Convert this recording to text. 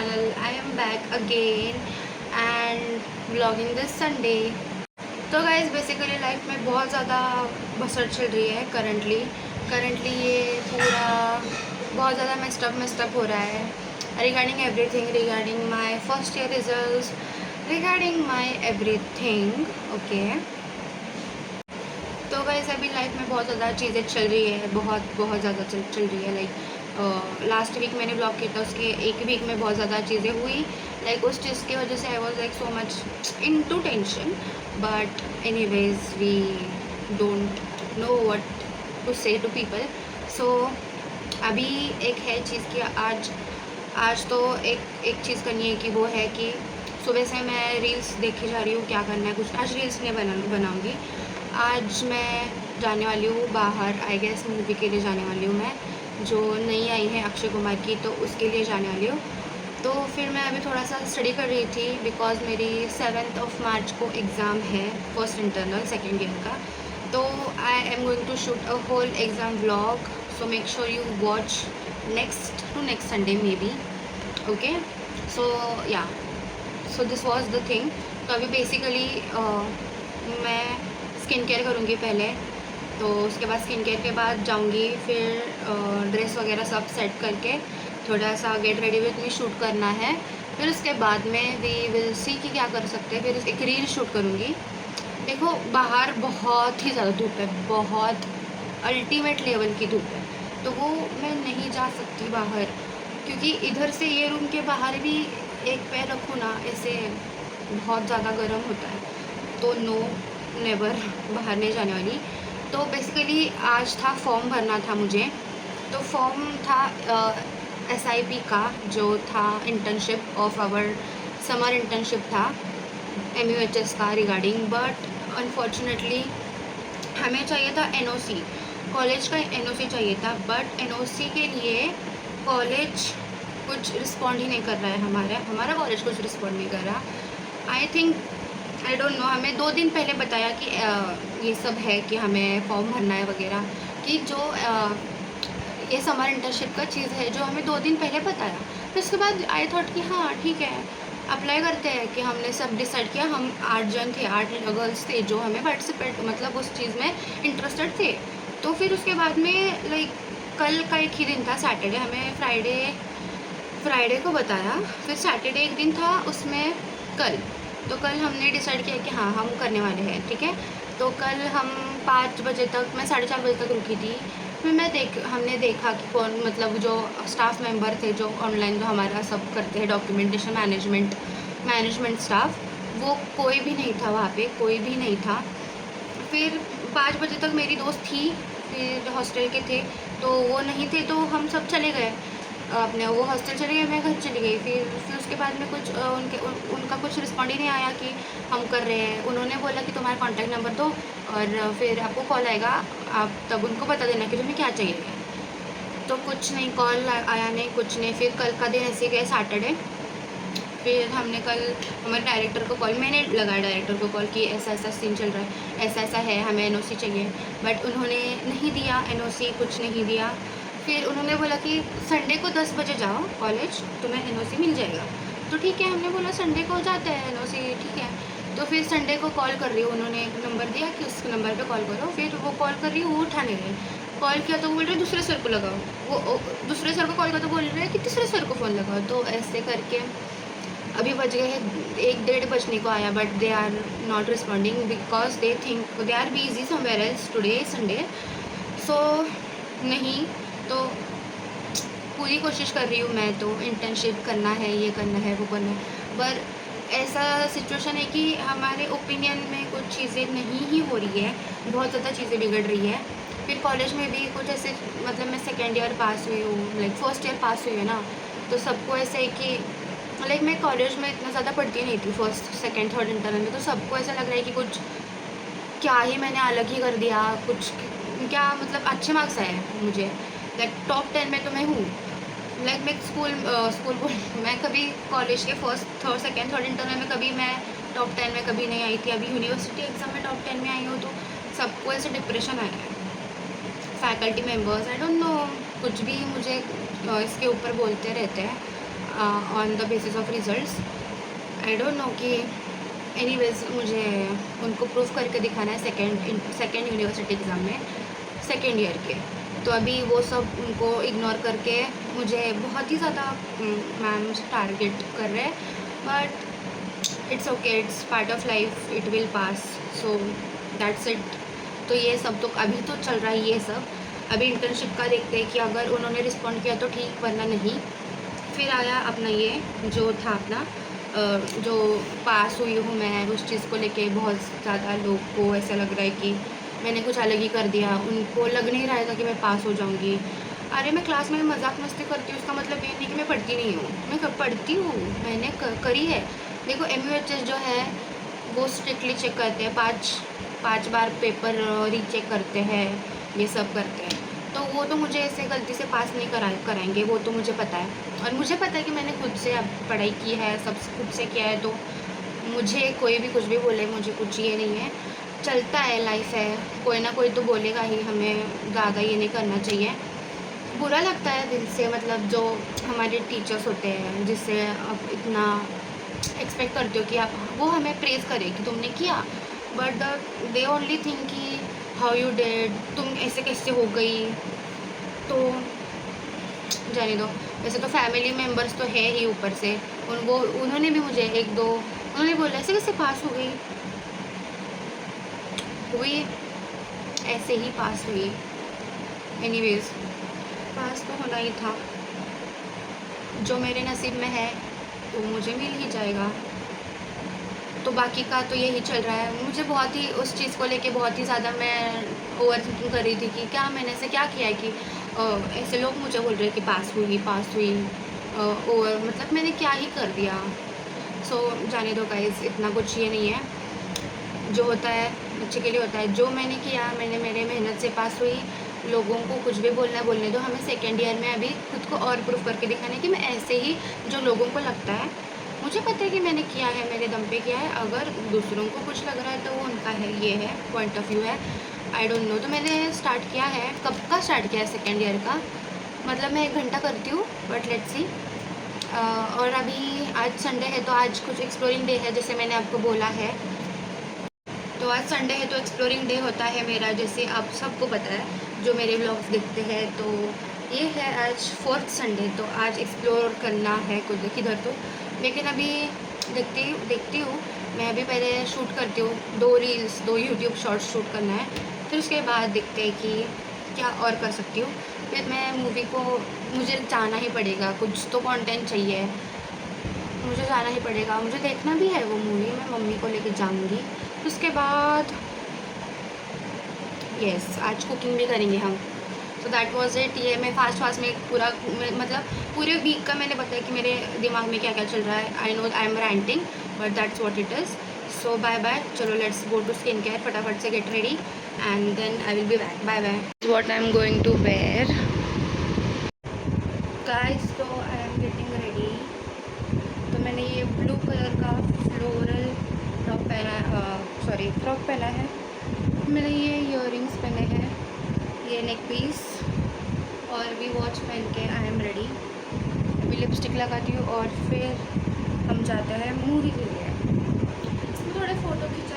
channel. I am back again and vlogging this Sunday. तो guys basically life में बहुत ज़्यादा बसर चल रही है करंटली ये पूरा बहुत ज़्यादा मेस्टअप हो रहा है regarding everything, regarding my first year result, regarding my everything. Okay, तो गाइस अभी लाइफ में बहुत ज़्यादा चीज़ें चल रही है, बहुत ज़्यादा चल रही है। लाइक लास्ट वीक मैंने ब्लॉग किया था, उसके एक वीक में बहुत ज़्यादा चीज़ें हुई। लाइक उस चीज़ की वजह से I was like so much into tension, but anyways we don't know what to say to people. So अभी एक है चीज़ की आज तो एक चीज़ करनी है कि वो है कि सुबह से मैं रील्स देखी जा रही हूँ, क्या करना है कुछ। आज रील्स नहीं बनाऊँगी। आज मैं जाने वाली हूँ बाहर, आई गेस मूवी के लिए जाने वाली हूँ मैं, जो नई आई है अक्षय कुमार की, तो उसके लिए जाने वाली हूँ। तो फिर मैं अभी थोड़ा सा स्टडी कर रही थी बिकॉज मेरी 7 मार्च को एग्ज़ाम है, फर्स्ट इंटरनल सेकेंड ईयर का। तो I am going to shoot a whole exam vlog, so make sure you watch next Sunday maybe. Okay, so yeah, so this was the thing. तो अभी basically मैं skin care करूँगी पहले, तो उसके बाद स्किन केयर के बाद जाऊँगी, फिर ड्रेस वगैरह सब सेट करके थोड़ा सा get ready with me shoot करना है। फिर उसके बाद में वी विल सी कि क्या कर सकते हैं। फिर एक रील शूट करूँगी। देखो बाहर बहुत ही ज़्यादा धूप है, बहुत अल्टीमेट लेवल की धूप है, तो वो मैं नहीं जा सकती बाहर, क्योंकि इधर से ये रूम के बाहर भी एक पैर रखूँ ना, ऐसे बहुत ज़्यादा गर्म होता है। तो नो, नेवर बाहर नहीं जाने वाली। तो बेसिकली आज था फॉर्म भरना था मुझे, तो फॉर्म था SIP का, जो था internship of our summer internship था MUHS का रिगार्डिंग, बट अनफॉर्चुनेटली हमें चाहिए था NOC, कॉलेज का NOC चाहिए था, बट NOC के लिए कॉलेज कुछ रिस्पॉन्ड ही नहीं कर रहा है। हमारा कॉलेज कुछ रिस्पॉन्ड नहीं कर रहा। I think, I don't know, हमें 2 दिन पहले बताया कि ये सब है कि हमें फॉर्म भरना है वगैरह, कि जो ये समर इंटर्नशिप का चीज़ है जो हमें 2 दिन पहले बताया। फिर उसके बाद आई थॉट कि हाँ ठीक है, अप्लाई करते हैं। कि हमने सब डिसाइड किया, हम 8 जन थे, 8 गर्ल्स थे जो हमें पार्टिसिपेट मतलब उस चीज़ में इंटरेस्टेड थे। तो फिर उसके बाद में लाइक कल का एक ही दिन था, सैटरडे, हमें फ्राइडे को बताया, फिर सैटरडे एक दिन था उसमें तो कल हमने डिसाइड किया कि हाँ हम करने वाले हैं, ठीक है। तो कल हम 5 बजे तक, मैं 4:30 बजे तक रुकी थी। फिर हमने देखा कि कौन, मतलब जो स्टाफ मेंबर थे जो ऑनलाइन जो हमारा सब करते हैं डॉक्यूमेंटेशन मैनेजमेंट स्टाफ, वो कोई भी नहीं था वहाँ पे, कोई भी नहीं था। फिर 5 बजे तक मेरी दोस्त थी, फिर हॉस्टल के थे तो वो नहीं थे, तो हम सब चले गए अपने, वो हॉस्टल चले गए, मैं घर चली गई। फिर उसके बाद में कुछ उनका कुछ रिस्पॉन्ड ही नहीं आया कि हम कर रहे हैं। उन्होंने बोला कि तुम्हारा कॉन्टैक्ट नंबर दो और फिर आपको कॉल आएगा, आप तब उनको बता देना कि तुम्हें क्या चाहिए। तो कुछ नहीं, कॉल आया नहीं, कुछ नहीं। फिर कल का दिन ऐसे गए, सैटरडे। फिर हमने कल हमारे डायरेक्टर को कॉल, मैंने लगाया डायरेक्टर को कॉल कि ऐसा ऐसा सीन चल रहा है, ऐसा ऐसा है, हमें NOC चाहिए। बट उन्होंने नहीं दिया NOC, कुछ नहीं दिया। फिर उन्होंने बोला कि संडे को 10 बजे जाओ कॉलेज, तुम्हें NOC मिल जाएगा। तो ठीक है, हमने बोला संडे को जाते हैं NOC, ठीक है। तो फिर संडे को कॉल कर रही हूँ, उन्होंने एक नंबर दिया कि उस नंबर पे कॉल करो। फिर वो कॉल कर रही हूँ, वो उठा नहीं रही। कॉल किया तो बोल रहे दूसरे सर को लगाओ, वो दूसरे सर को कॉल किया तो बोल रहे कि तीसरे सर को फ़ोन लगाओ। तो ऐसे करके अभी बज गए हैं 1-1:30 बजने को आया, but they are not responding because they think they are busy somewhere else, today Sunday. So नहीं, तो पूरी कोशिश कर रही हूँ मैं, तो इंटर्नशिप करना है, ये करना है, वो करना है। पर ऐसा सिचुएशन है कि हमारे ओपिनियन में कुछ चीज़ें नहीं ही हो रही है, बहुत ज़्यादा चीज़ें बिगड़ रही है। फिर कॉलेज में भी कुछ ऐसे, मतलब मैं सेकेंड ईयर पास हुई हूँ, लाइक फर्स्ट ईयर पास हुई है ना, तो सबको ऐसे है कि लाइक मैं कॉलेज में इतना ज़्यादा पढ़ती नहीं थी फर्स्ट सेकेंड थर्ड इंटरनल में, तो सबको ऐसा लग रहा है कि कुछ क्या ही मैंने अलग ही कर दिया, कुछ क्या मतलब अच्छे मार्क्स आए हैं मुझे, लाइक टॉप 10 में तो मैं हूँ। लाइक मैं मैं कभी कॉलेज के first third second third internal में कभी मैं टॉप 10 में कभी नहीं आई थी। अभी यूनिवर्सिटी एग्ज़ाम में टॉप 10 में आई हूँ, तो सबको ऐसे डिप्रेशन आया है। Faculty members, I don't know, कुछ भी मुझे इसके ऊपर बोलते रहते हैं। On the basis of results. I don't know कि एनीवेज मुझे उनको प्रूफ करके दिखाना है सेकेंड यूनिवर्सिटी एग्ज़ाम में सेकेंड ईयर के। तो अभी वो सब उनको इग्नोर करके मुझे बहुत ही ज़्यादा मैम टारगेट कर रहे हैं, but it's okay, it's part of life, it will pass, so that's it. तो ये सब तो अभी तो चल रहा है ये सब। अभी इंटर्नशिप का देखते हैं कि अगर उन्होंने रिस्पॉन्ड किया तो ठीक, वरना नहीं। फिर आया अपना ये जो था अपना जो पास हुई हूँ मैं, उस चीज़ को लेके बहुत ज़्यादा लोग को ऐसा लग रहा है कि मैंने कुछ अलग ही कर दिया। उनको लग नहीं रहा था कि मैं पास हो जाऊँगी। अरे मैं क्लास में मजाक मस्ती करती हूँ, उसका मतलब ये नहीं कि मैं पढ़ती नहीं हूँ, मैं पढ़ती हूँ, मैंने करी है। देखो MUHS जो है वो स्ट्रिक्टली चेक करते हैं, पाँच बार पेपर रीचेक करते हैं, ये सब करते हैं। तो वो तो मुझे ऐसे गलती से पास नहीं कराएंगे, वो तो मुझे पता है। और मुझे पता है कि मैंने खुद से अब पढ़ाई की है, सब खुद से किया है, तो मुझे कोई भी कुछ भी बोले, मुझे कुछ ये नहीं है, चलता है, लाइफ है, कोई ना कोई तो बोलेगा ही, हमें ज़्यादा ये नहीं करना चाहिए। बुरा लगता है दिल से, मतलब जो हमारे टीचर्स होते हैं जिससे आप इतना एक्सपेक्ट करते हो कि आप वो हमें प्रेज़ करें कि तुमने किया, बट दे ओनली थिंक कि हाउ यू डिड, तुम ऐसे कैसे हो गई। तो जाने दो। वैसे तो फैमिली मेम्बर्स तो है ही ऊपर से, उन्होंने भी मुझे एक दो उन्होंने बोला ऐसे कैसे पास हो गई, हुई ऐसे ही पास हुई। एनीवेज पास तो होना ही था, जो मेरे नसीब में है वो मुझे मिल ही जाएगा। तो बाकी का तो यही चल रहा है। मुझे बहुत ही उस चीज़ को लेके बहुत ही ज़्यादा मैं ओवर थिंकिंग कर रही थी कि क्या मैंने ऐसे क्या किया है कि ऐसे लोग मुझे बोल रहे हैं कि पास हुई, और मतलब मैंने क्या ही कर दिया। सो जाने दो गाइस, इतना कुछ ये नहीं है, जो होता है अच्छे के लिए होता है। जो मैंने किया, मैंने मेरे मेहनत से पास हुई। लोगों को कुछ भी बोलना है बोलने दो, हमें सेकेंड ईयर में अभी खुद को और प्रूफ करके दिखाना है कि मैं ऐसे ही, जो लोगों को लगता है, मुझे पता है कि मैंने किया है, मेरे दम पे किया है। अगर दूसरों को कुछ लग रहा है तो वो उनका है, ये है पॉइंट ऑफ व्यू है, आई डोंट नो। तो मैंने स्टार्ट किया है, कब का स्टार्ट किया है, सेकेंड ईयर का, मतलब मैं 1 घंटा करती हूँ, बट लेट्स सी। और अभी आज संडे है तो आज कुछ एक्सप्लोरिंग डे है, जैसे मैंने आपको बोला है। तो आज संडे है तो एक्सप्लोरिंग डे होता है मेरा, जैसे आप सबको पता है जो मेरे व्लॉग्स देखते हैं। तो ये है आज 4th संडे, तो आज एक्सप्लोर करना है कुछ किधर तो। लेकिन अभी देखती हूँ मैं, अभी पहले शूट करती हूँ 2 रील्स, 2 यूट्यूब शॉर्ट्स शूट करना है, फिर उसके बाद देखते हैं कि क्या और कर सकती हूँ। फिर मैं मूवी को, मुझे जाना ही पड़ेगा, कुछ तो कंटेंट चाहिए, मुझे जाना ही पड़ेगा, मुझे देखना भी है वो मूवी, मैं मम्मी को लेके जाऊँगी। उसके बाद यस, आज कुकिंग भी करेंगे हम। So that was it. ये मैं फास्ट में पूरा मतलब पूरे वीक का मैंने बताया कि मेरे दिमाग में क्या क्या चल रहा है। I know I am ranting, but that's what it is. So bye bye, चलो let's go to skin care, फटाफट से get ready and then I will be back. Bye bye. What I am going to wear guys, तो I am getting ready. तो मैंने ये blue colour का floral top पहना, sorry frock पहना है। मैंने ये इयररिंग्स पहने हैं, ये नेक पीस, और भी वॉच पहन के आई एम रेडी। अभी लिपस्टिक लगाती हूँ और फिर हम जाते हैं मूवी के लिए। इसमें थोड़े फ़ोटो खींच